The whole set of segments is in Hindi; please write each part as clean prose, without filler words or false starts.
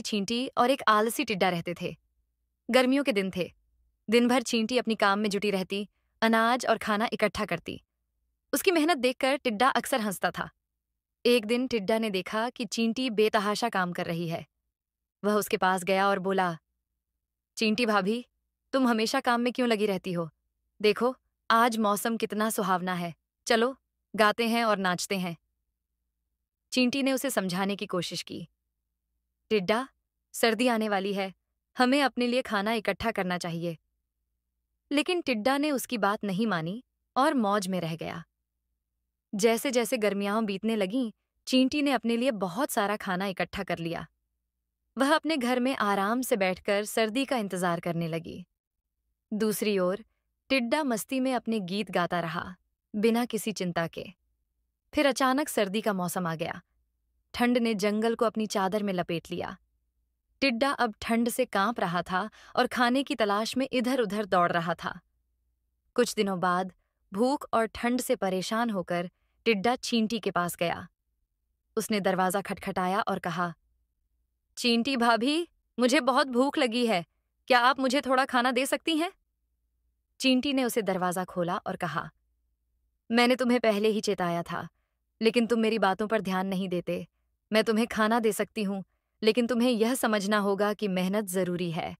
की चींटी और एक आलसी टिड्डा रहते थे। गर्मियों के दिन थे। दिन भर चींटी अपनी काम में जुटी रहती, अनाज और खाना इकट्ठा करती। उसकी मेहनत देखकर टिड्डा अक्सर हंसता था। एक दिन टिड्डा ने देखा कि चींटी बेतहाशा काम कर रही है। वह उसके पास गया और बोला, चींटी भाभी, तुम हमेशा काम में क्यों लगी रहती हो? देखो, आज मौसम कितना सुहावना है। चलो, गाते हैं और नाचते हैं। चींटी ने उसे समझाने की कोशिश की। टिड्डा, सर्दी आने वाली है, हमें अपने लिए खाना इकट्ठा करना चाहिए। लेकिन टिड्डा ने उसकी बात नहीं मानी और मौज में रह गया। जैसे जैसे गर्मियां बीतने लगीं, चींटी ने अपने लिए बहुत सारा खाना इकट्ठा कर लिया। वह अपने घर में आराम से बैठकर सर्दी का इंतजार करने लगी। दूसरी ओर टिड्डा मस्ती में अपने गीत गाता रहा, बिना किसी चिंता के। फिर अचानक सर्दी का मौसम आ गया। ठंड ने जंगल को अपनी चादर में लपेट लिया। टिड्डा अब ठंड से कांप रहा था और खाने की तलाश में इधर उधर दौड़ रहा था। कुछ दिनों बाद भूख और ठंड से परेशान होकर टिड्डा चींटी के पास गया। उसने दरवाजा खटखटाया और कहा, चींटी भाभी, मुझे बहुत भूख लगी है। क्या आप मुझे थोड़ा खाना दे सकती हैं? चींटी ने उसे दरवाजा खोला और कहा, मैंने तुम्हें पहले ही चेताया था, लेकिन तुम मेरी बातों पर ध्यान नहीं देते। मैं तुम्हें खाना दे सकती हूँ, लेकिन तुम्हें यह समझना होगा कि मेहनत जरूरी है।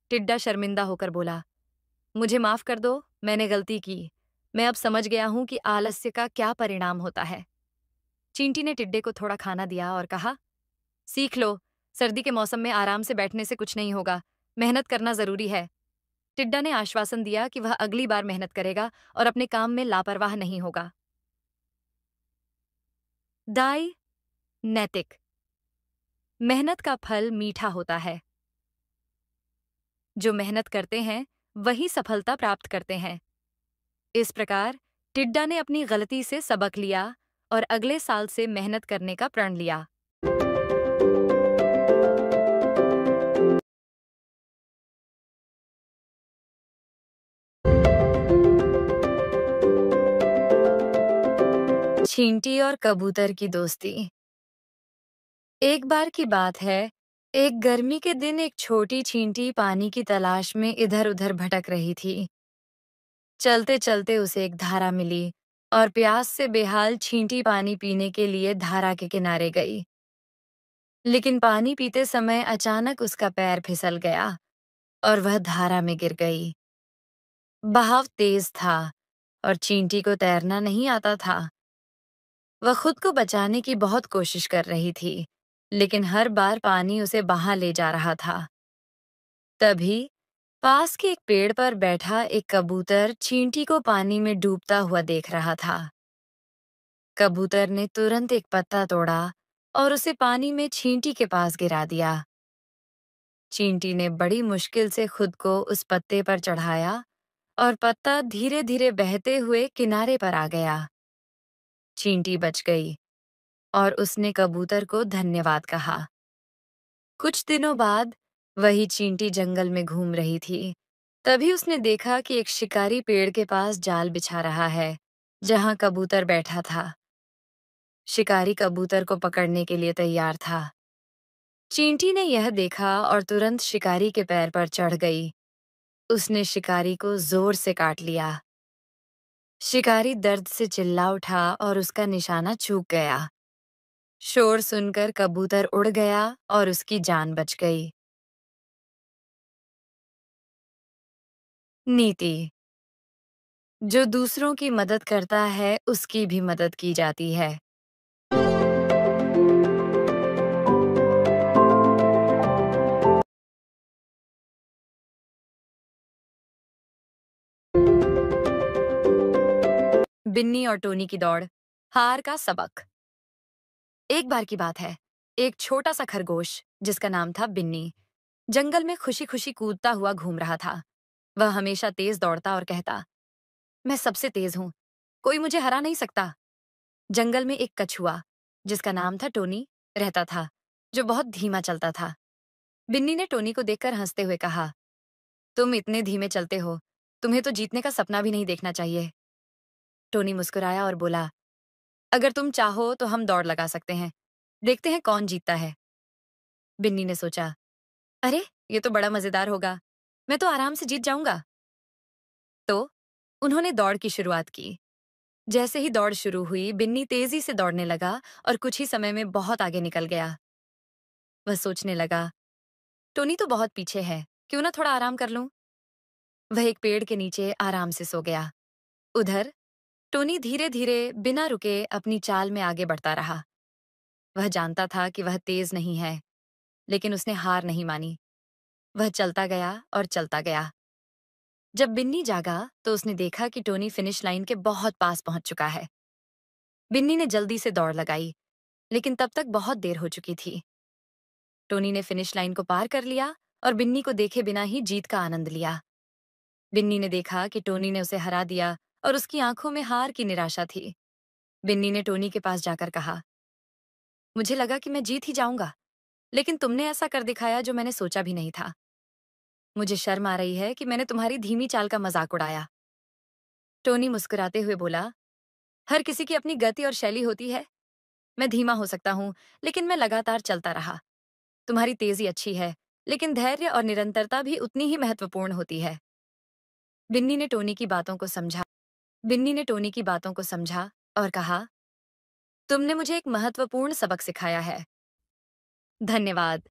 टिड्डा शर्मिंदा होकर बोला, मुझे माफ कर दो, मैंने गलती की। मैं अब समझ गया हूं कि आलस्य का क्या परिणाम होता है। चींटी ने टिड्डे को थोड़ा खाना दिया और कहा, सीख लो, सर्दी के मौसम में आराम से बैठने से कुछ नहीं होगा। मेहनत करना जरूरी है। टिड्डा ने आश्वासन दिया कि वह अगली बार मेहनत करेगा और अपने काम में लापरवाह नहीं होगा। दाई, नैतिक। मेहनत का फल मीठा होता है। जो मेहनत करते हैं वही सफलता प्राप्त करते हैं। इस प्रकार टिड्डा ने अपनी गलती से सबक लिया और अगले साल से मेहनत करने का प्रण लिया। चींटी और कबूतर की दोस्ती। एक बार की बात है, एक गर्मी के दिन एक छोटी चींटी पानी की तलाश में इधर-उधर भटक रही थी। चलते चलते उसे एक धारा मिली और प्यास से बेहाल चींटी पानी पीने के लिए धारा के किनारे गई। लेकिन पानी पीते समय अचानक उसका पैर फिसल गया और वह धारा में गिर गई। बहाव तेज था और चींटी को तैरना नहीं आता था। वह खुद को बचाने की बहुत कोशिश कर रही थी, लेकिन हर बार पानी उसे बहा ले जा रहा था। तभी पास के एक पेड़ पर बैठा एक कबूतर चींटी को पानी में डूबता हुआ देख रहा था। कबूतर ने तुरंत एक पत्ता तोड़ा और उसे पानी में चींटी के पास गिरा दिया। चींटी ने बड़ी मुश्किल से खुद को उस पत्ते पर चढ़ाया और पत्ता धीरे-धीरे बहते हुए किनारे पर आ गया। चींटी बच गई और उसने कबूतर को धन्यवाद कहा। कुछ दिनों बाद वही चींटी जंगल में घूम रही थी। तभी उसने देखा कि एक शिकारी पेड़ के पास जाल बिछा रहा है, जहां कबूतर बैठा था। शिकारी कबूतर को पकड़ने के लिए तैयार था। चींटी ने यह देखा और तुरंत शिकारी के पैर पर चढ़ गई। उसने शिकारी को जोर से काट लिया। शिकारी दर्द से चिल्ला उठा और उसका निशाना चूक गया। शोर सुनकर कबूतर उड़ गया और उसकी जान बच गई। नीति। जो दूसरों की मदद करता है, उसकी भी मदद की जाती है। बिन्नी और टोनी की दौड़। हार का सबक। एक बार की बात है, एक छोटा सा खरगोश जिसका नाम था बिन्नी जंगल में खुशी-खुशी कूदता हुआ घूम रहा था। वह हमेशा तेज दौड़ता और कहता, मैं सबसे तेज हूँ, कोई मुझे हरा नहीं सकता। जंगल में एक कछुआ जिसका नाम था टोनी रहता था, जो बहुत धीमा चलता था। बिन्नी ने टोनी को देखकर हंसते हुए कहा, तुम इतने धीमे चलते हो, तुम्हें तो जीतने का सपना भी नहीं देखना चाहिए। टोनी मुस्कुराया और बोला, अगर तुम चाहो तो हम दौड़ लगा सकते हैं, देखते हैं कौन जीतता है। बिन्नी ने सोचा, अरे ये तो बड़ा मजेदार होगा, मैं तो आराम से जीत जाऊंगा। तो उन्होंने दौड़ की शुरुआत की। जैसे ही दौड़ शुरू हुई, बिन्नी तेजी से दौड़ने लगा और कुछ ही समय में बहुत आगे निकल गया। वह सोचने लगा, टोनी तो बहुत पीछे है, क्यों ना थोड़ा आराम कर लूं। वह एक पेड़ के नीचे आराम से सो गया। उधर टोनी धीरे धीरे बिना रुके अपनी चाल में आगे बढ़ता रहा। वह जानता था कि वह तेज नहीं है, लेकिन उसने हार नहीं मानी। वह चलता गया और चलता गया। जब बिन्नी जागा तो उसने देखा कि टोनी फिनिश लाइन के बहुत पास पहुंच चुका है। बिन्नी ने जल्दी से दौड़ लगाई, लेकिन तब तक बहुत देर हो चुकी थी। टोनी ने फिनिश लाइन को पार कर लिया और बिन्नी को देखे बिना ही जीत का आनंद लिया। बिन्नी ने देखा कि टोनी ने उसे हरा दिया और उसकी आंखों में हार की निराशा थी। बिन्नी ने टोनी के पास जाकर कहा, मुझे लगा कि मैं जीत ही जाऊंगा, लेकिन तुमने ऐसा कर दिखाया जो मैंने सोचा भी नहीं था। मुझे शर्म आ रही है कि मैंने तुम्हारी धीमी चाल का मजाक उड़ाया। टोनी मुस्कुराते हुए बोला, हर किसी की अपनी गति और शैली होती है। मैं धीमा हो सकता हूँ, लेकिन मैं लगातार चलता रहा। तुम्हारी तेजी अच्छी है, लेकिन धैर्य और निरंतरता भी उतनी ही महत्वपूर्ण होती है। बिन्नी ने टोनी की बातों को समझा। बिन्नी ने टोनी की बातों को समझा और कहा, तुमने मुझे एक महत्वपूर्ण सबक सिखाया है। धन्यवाद।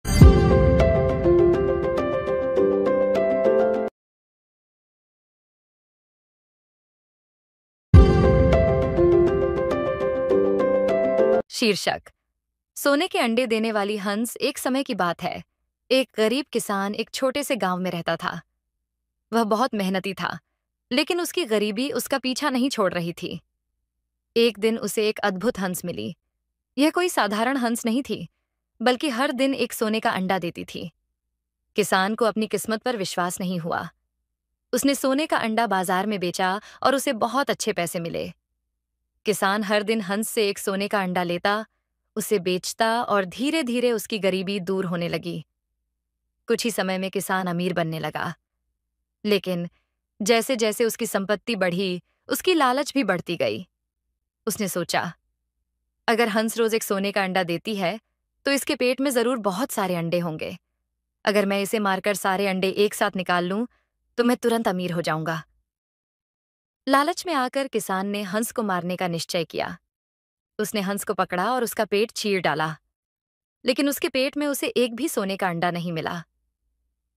शीर्षक, सोने के अंडे देने वाली हंस। एक समय की बात है। एक गरीब किसान एक छोटे से गांव में रहता था। वह बहुत मेहनती था, लेकिन उसकी गरीबी उसका पीछा नहीं छोड़ रही थी। एक दिन उसे एक अद्भुत हंस मिली। यह कोई साधारण हंस नहीं थी, बल्कि हर दिन एक सोने का अंडा देती थी। किसान को अपनी किस्मत पर विश्वास नहीं हुआ। उसने सोने का अंडा बाजार में बेचा और उसे बहुत अच्छे पैसे मिले। किसान हर दिन हंस से एक सोने का अंडा लेता, उसे बेचता और धीरे धीरे उसकी गरीबी दूर होने लगी। कुछ ही समय में किसान अमीर बनने लगा। लेकिन जैसे जैसे उसकी संपत्ति बढ़ी, उसकी लालच भी बढ़ती गई। उसने सोचा, अगर हंस रोज एक सोने का अंडा देती है, तो इसके पेट में जरूर बहुत सारे अंडे होंगे। अगर मैं इसे मारकर सारे अंडे एक साथ निकाल लूं, तो मैं तुरंत अमीर हो जाऊंगा। लालच में आकर किसान ने हंस को मारने का निश्चय किया। उसने हंस को पकड़ा और उसका पेट चीर डाला, लेकिन उसके पेट में उसे एक भी सोने का अंडा नहीं मिला।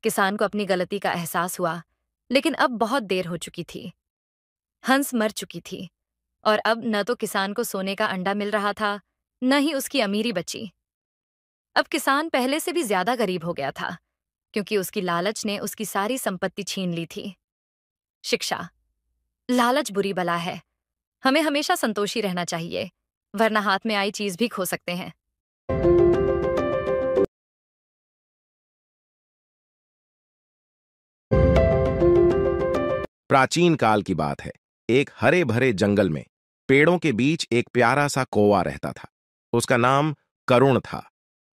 किसान को अपनी गलती का एहसास हुआ, लेकिन अब बहुत देर हो चुकी थी। हंस मर चुकी थी और अब न तो किसान को सोने का अंडा मिल रहा था, न ही उसकी अमीरी बची। अब किसान पहले से भी ज्यादा गरीब हो गया था, क्योंकि उसकी लालच ने उसकी सारी संपत्ति छीन ली थी। शिक्षा, लालच बुरी बला है। हमें हमेशा संतोषी रहना चाहिए, वरना हाथ में आई चीज भी खो सकते हैं। प्राचीन काल की बात है। एक हरे भरे जंगल में पेड़ों के बीच एक प्यारा सा कौवा रहता था। उसका नाम करुण था।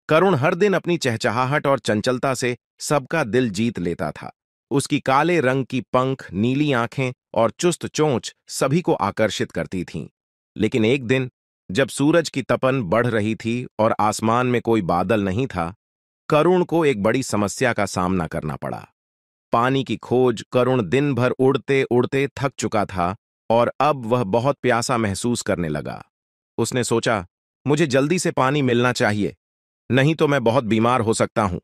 करुण हर दिन अपनी चहचहाहट और चंचलता से सबका दिल जीत लेता था। उसकी काले रंग की पंख, नीली आंखें और चुस्त चोंच सभी को आकर्षित करती थीं। लेकिन एक दिन, जब सूरज की तपन बढ़ रही थी और आसमान में कोई बादल नहीं था, करुण को एक बड़ी समस्या का सामना करना पड़ा। पानी की खोज। करुण दिन भर उड़ते उड़ते थक चुका था और अब वह बहुत प्यासा महसूस करने लगा। उसने सोचा, मुझे जल्दी से पानी मिलना चाहिए, नहीं तो मैं बहुत बीमार हो सकता हूं।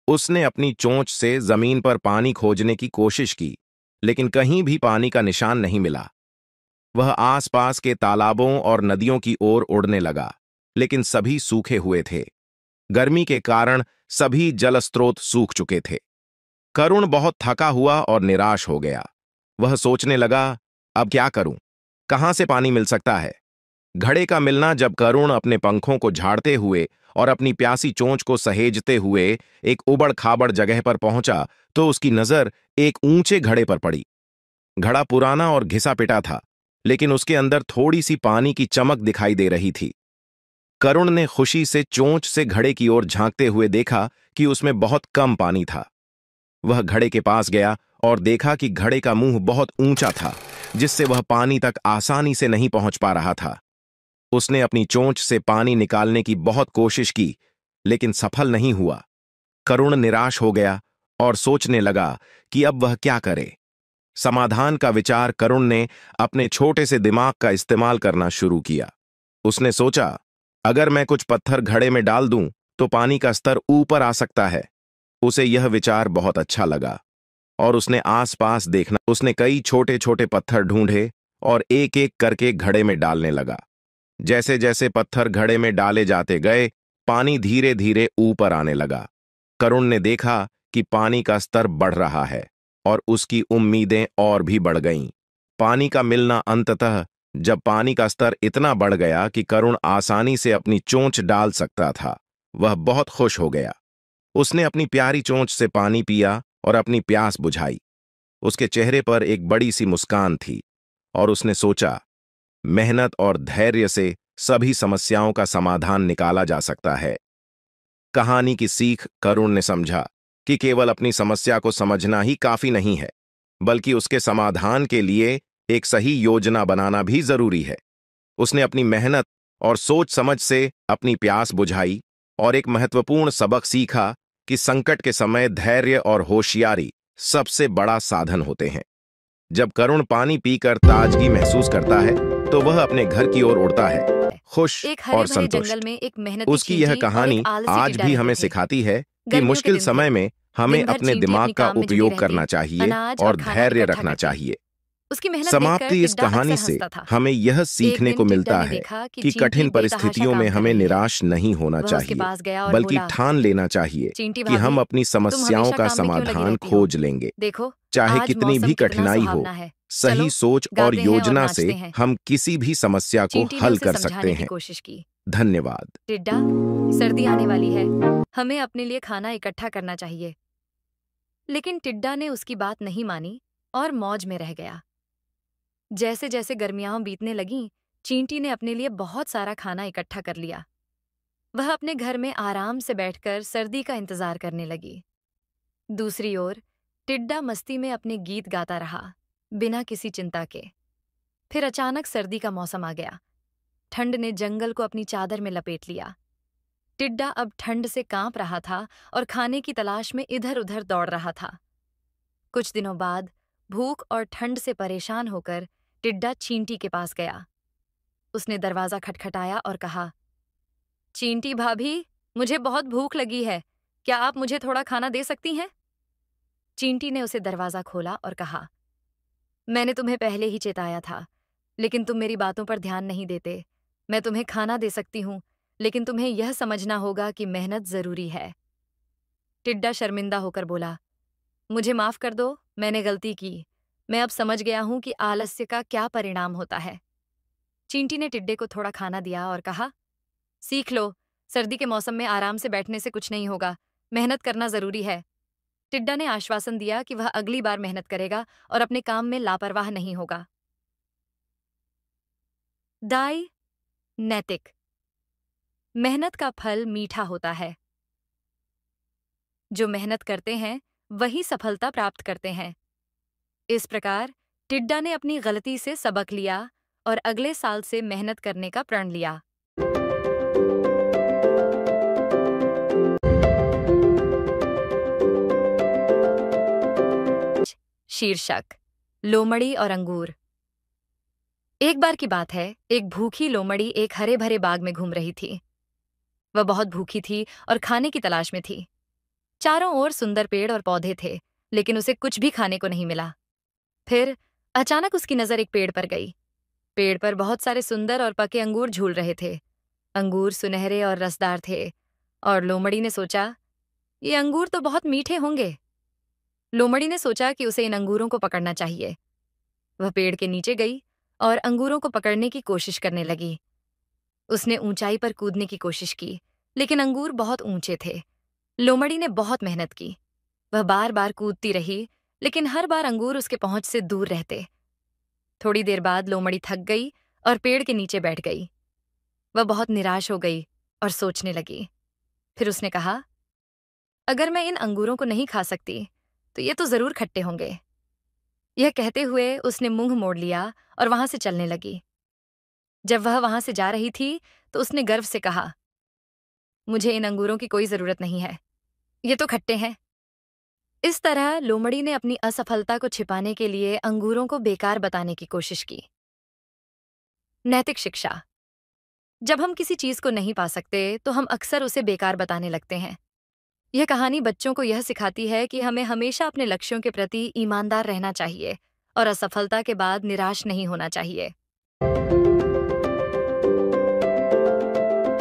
उसने अपनी चोंच से जमीन पर पानी खोजने की कोशिश की, लेकिन कहीं भी पानी का निशान नहीं मिला। वह आसपास के तालाबों और नदियों की ओर उड़ने लगा, लेकिन सभी सूखे हुए थे। गर्मी के कारण सभी जल स्रोत सूख चुके थे। करुण बहुत थका हुआ और निराश हो गया। वह सोचने लगा, अब क्या करूं? कहां से पानी मिल सकता है? घड़े का मिलना। जब करुण अपने पंखों को झाड़ते हुए और अपनी प्यासी चोंच को सहेजते हुए एक उबड़ खाबड़ जगह पर पहुंचा, तो उसकी नजर एक ऊंचे घड़े पर पड़ी। घड़ा पुराना और घिसा पिटा था, लेकिन उसके अंदर थोड़ी सी पानी की चमक दिखाई दे रही थी। करुण ने खुशी से चोंच से घड़े की ओर झांकते हुए देखा कि उसमें बहुत कम पानी था। वह घड़े के पास गया और देखा कि घड़े का मुंह बहुत ऊंचा था, जिससे वह पानी तक आसानी से नहीं पहुंच पा रहा था। उसने अपनी चोंच से पानी निकालने की बहुत कोशिश की, लेकिन सफल नहीं हुआ। करुण निराश हो गया और सोचने लगा कि अब वह क्या करे। समाधान का विचार करुण ने अपने छोटे से दिमाग का इस्तेमाल करना शुरू किया। उसने सोचा, अगर मैं कुछ पत्थर घड़े में डाल दूं तो पानी का स्तर ऊपर आ सकता है। उसे यह विचार बहुत अच्छा लगा और उसने आसपास देखना। उसने कई छोटे छोटे पत्थर ढूंढे और एक एक करके घड़े में डालने लगा। जैसे जैसे पत्थर घड़े में डाले जाते गए, पानी धीरे धीरे ऊपर आने लगा। करुण ने देखा कि पानी का स्तर बढ़ रहा है और उसकी उम्मीदें और भी बढ़ गईं। पानी का मिलना अंततः जब पानी का स्तर इतना बढ़ गया कि करुण आसानी से अपनी चोंच डाल सकता था, वह बहुत खुश हो गया। उसने अपनी प्यारी चोंच से पानी पिया और अपनी प्यास बुझाई। उसके चेहरे पर एक बड़ी सी मुस्कान थी और उसने सोचा, मेहनत और धैर्य से सभी समस्याओं का समाधान निकाला जा सकता है। कहानी की सीख करुण ने समझा कि केवल अपनी समस्या को समझना ही काफी नहीं है, बल्कि उसके समाधान के लिए एक सही योजना बनाना भी जरूरी है। उसने अपनी मेहनत और सोच समझ से अपनी प्यास बुझाई और एक महत्वपूर्ण सबक सीखा कि संकट के समय धैर्य और होशियारी सबसे बड़ा साधन होते हैं। जब करुण पानी पीकर ताजगी महसूस करता है तो वह अपने घर की ओर उड़ता है, खुश एक हरे और भरे जंगल संतुष्ट। में एक मेहनती उसकी यह चींटी और एक कहानी आलसी आज टिड्डा भी रहते हमें थे। सिखाती है कि गर्मियों के मुश्किल दिन थे। समय में हमें दिन भर अपने चींटी दिमाग अपनी का काम में जुटी उपयोग रहती, करना चाहिए अनाज और और खाना धैर्य इकट्ठा रखना करती। चाहिए। उसकी मेहनत देखकर समाप्ति इस टिड्डा कहानी अक्सर से हंसता था। हमें यह एक सीखने दिन को टिड्डा मिलता ने है देखा कि कि चींटी कठिन बेतहाशा परिस्थितियों में काम कर हमें रही है। निराश नहीं होना वह उसके चाहिए, पास गया और बल्कि बोला, ठान लेना चाहिए चींटी कि हम भाभी, अपनी तुम समस्याओं हमेशा का काम में क्यों लगी समाधान रहती हो? खोज लेंगे। देखो, चाहे आज कितनी मौसम भी कितना कठिनाई हो, सुहावना है। सही चलो, सोच और गाते हैं और योजना से नाचते हैं। हम किसी भी समस्या को चींटी ने हल उसे कर सकते समझाने की हैं। कोशिश की। धन्यवाद। टिड्डा, सर्दी आने वाली है, हमें अपने लिए खाना इकट्ठा करना चाहिए। लेकिन टिड्डा ने उसकी बात नहीं मानी और मौज में रह गया। जैसे जैसे गर्मियां बीतने लगीं, चींटी ने अपने लिए बहुत सारा खाना इकट्ठा कर लिया। वह अपने घर में आराम से बैठकर सर्दी का इंतजार करने लगी। दूसरी ओर टिड्डा मस्ती में अपने गीत गाता रहा, बिना किसी चिंता के। फिर अचानक सर्दी का मौसम आ गया। ठंड ने जंगल को अपनी चादर में लपेट लिया। टिड्डा अब ठंड से कांप रहा था और खाने की तलाश में इधर उधर दौड़ रहा था। कुछ दिनों बाद भूख और ठंड से परेशान होकर टिड्डा चींटी के पास गया। उसने दरवाजा खटखटाया और कहा, चींटी भाभी, मुझे बहुत भूख लगी है, क्या आप मुझे थोड़ा खाना दे सकती हैं? चींटी ने उसे दरवाजा खोला और कहा, मैंने तुम्हें पहले ही चेताया था, लेकिन तुम मेरी बातों पर ध्यान नहीं देते। मैं तुम्हें खाना दे सकती हूँ, लेकिन तुम्हें यह समझना होगा कि मेहनत जरूरी है। टिड्डा शर्मिंदा होकर बोला, मुझे माफ कर दो, मैंने गलती की। मैं अब समझ गया हूं कि आलस्य का क्या परिणाम होता है। चींटी ने टिड्डे को थोड़ा खाना दिया और कहा, सीख लो, सर्दी के मौसम में आराम से बैठने से कुछ नहीं होगा, मेहनत करना जरूरी है। टिड्डा ने आश्वासन दिया कि वह अगली बार मेहनत करेगा और अपने काम में लापरवाह नहीं होगा। दाई नैतिक। मेहनत का फल मीठा होता है। जो मेहनत करते हैं वही सफलता प्राप्त करते हैं। इस प्रकार टिड्डा ने अपनी गलती से सबक लिया और अगले साल से मेहनत करने का प्रण लिया। शीर्षक, लोमड़ी और अंगूर। एक बार की बात है, एक भूखी लोमड़ी एक हरे भरे बाग में घूम रही थी। वह बहुत भूखी थी और खाने की तलाश में थी। चारों ओर सुंदर पेड़ और पौधे थे, लेकिन उसे कुछ भी खाने को नहीं मिला। फिर अचानक उसकी नजर एक पेड़ पर गई। पेड़ पर बहुत सारे सुंदर और पके अंगूर झूल रहे थे। अंगूर सुनहरे और रसदार थे और लोमड़ी ने सोचा, ये अंगूर तो बहुत मीठे होंगे। लोमड़ी ने सोचा कि उसे इन अंगूरों को पकड़ना चाहिए। वह पेड़ के नीचे गई और अंगूरों को पकड़ने की कोशिश करने लगी। उसने ऊंचाई पर कूदने की कोशिश की, लेकिन अंगूर बहुत ऊंचे थे। लोमड़ी ने बहुत मेहनत की। वह बार बार कूदती रही, लेकिन हर बार अंगूर उसके पहुंच से दूर रहते। थोड़ी देर बाद लोमड़ी थक गई और पेड़ के नीचे बैठ गई। वह बहुत निराश हो गई और सोचने लगी। फिर उसने कहा, अगर मैं इन अंगूरों को नहीं खा सकती तो ये तो जरूर खट्टे होंगे। यह कहते हुए उसने मुंह मोड़ लिया और वहां से चलने लगी। जब वह वहां से जा रही थी तो उसने गर्व से कहा, मुझे इन अंगूरों की कोई जरूरत नहीं है, ये तो खट्टे हैं। इस तरह लोमड़ी ने अपनी असफलता को छिपाने के लिए अंगूरों को बेकार बताने की कोशिश की। नैतिक शिक्षा। जब हम किसी चीज को नहीं पा सकते तो हम अक्सर उसे बेकार बताने लगते हैं। यह कहानी बच्चों को यह सिखाती है कि हमें हमेशा अपने लक्ष्यों के प्रति ईमानदार रहना चाहिए और असफलता के बाद निराश नहीं होना चाहिए।